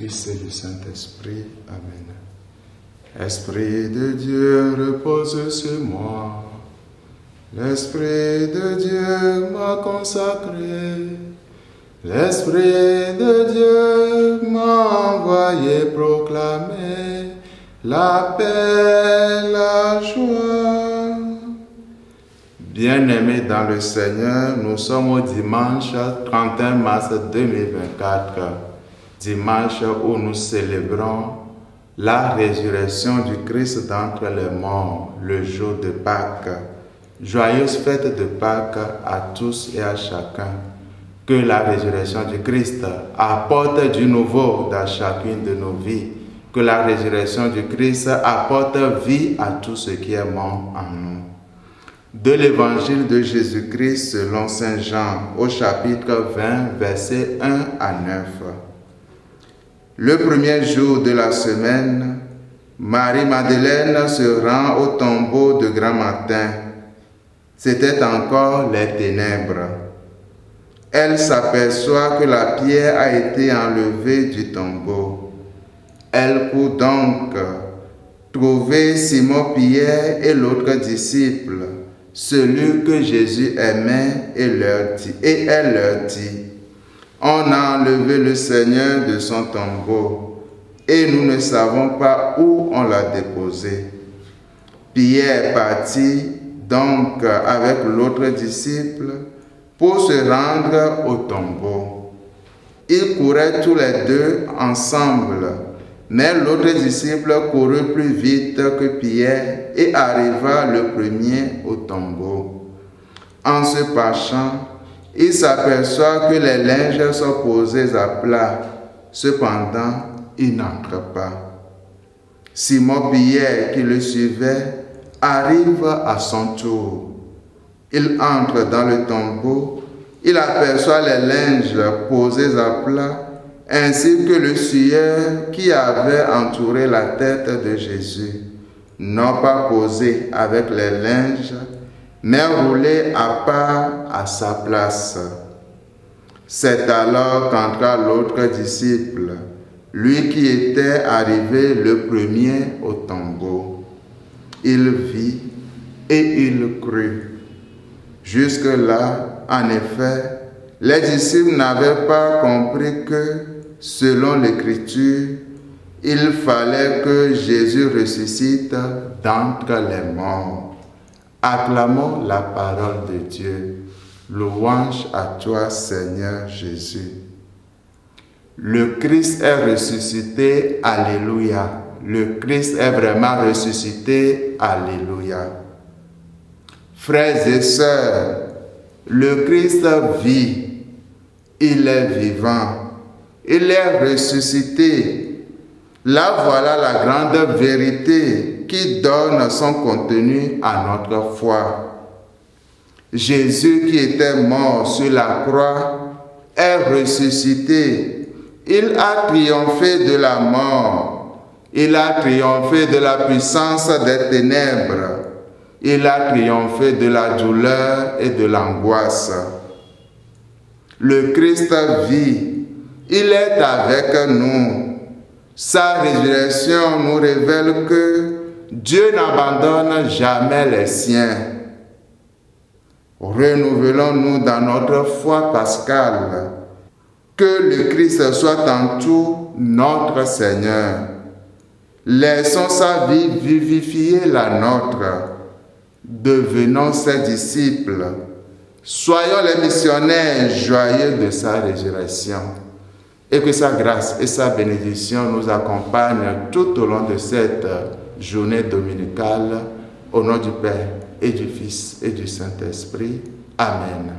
Fils et du Saint-Esprit. Amen. Esprit de Dieu repose sur moi. L'Esprit de Dieu m'a consacré. L'Esprit de Dieu m'a envoyé proclamer la paix, la joie. Bien-aimés dans le Seigneur, nous sommes au dimanche 31 mars 2024, dimanche où nous célébrons la résurrection du Christ d'entre les morts, le jour de Pâques. Joyeuse fête de Pâques à tous et à chacun. Que la résurrection du Christ apporte du nouveau dans chacune de nos vies. Que la résurrection du Christ apporte vie à tout ce qui est mort en nous. De l'évangile de Jésus-Christ selon Saint Jean, au chapitre 20, versets 1 à 9. Le premier jour de la semaine, Marie-Madeleine se rend au tombeau de grand matin. C'était encore les ténèbres. Elle s'aperçoit que la pierre a été enlevée du tombeau. Elle court donc trouver Simon-Pierre et l'autre disciple, celui que Jésus aimait, et elle leur dit, « On a enlevé le Seigneur de son tombeau, et nous ne savons pas où on l'a déposé. » Pierre partit donc avec l'autre disciple pour se rendre au tombeau. Ils couraient tous les deux ensemble, mais l'autre disciple courut plus vite que Pierre et arriva le premier au tombeau. En se penchant, il s'aperçoit que les linges sont posés à plat. Cependant, il n'entre pas. Simon-Pierre, qui le suivait, arrive à son tour. Il entre dans le tombeau, il aperçoit les linges posés à plat, ainsi que le suaire qui avait entouré la tête de Jésus, non pas posé avec les linges, mais roulé à part à sa place. C'est alors qu'entra l'autre disciple, lui qui était arrivé le premier au tombeau. Il vit et il crut. Jusque-là, en effet, les disciples n'avaient pas compris que, selon l'Écriture, il fallait que Jésus ressuscite d'entre les morts. Acclamons la parole de Dieu. Louange à toi, Seigneur Jésus. Le Christ est ressuscité, alléluia. Le Christ est vraiment ressuscité, alléluia. Frères et sœurs, le Christ vit, il est vivant, il est ressuscité. Là voilà la grande vérité qui donne son contenu à notre foi. Jésus qui était mort sur la croix est ressuscité. Il a triomphé de la mort. Il a triomphé de la puissance des ténèbres. Il a triomphé de la douleur et de l'angoisse. Le Christ vit. Il est avec nous. Sa résurrection nous révèle que Dieu n'abandonne jamais les siens. Renouvelons-nous dans notre foi pascale. Que le Christ soit en tout notre Seigneur. Laissons sa vie vivifier la nôtre. Devenons ses disciples. Soyons les missionnaires joyeux de sa résurrection. Et que sa grâce et sa bénédiction nous accompagnent tout au long de cette journée dominicale. Au nom du Père et du Fils et du Saint-Esprit. Amen.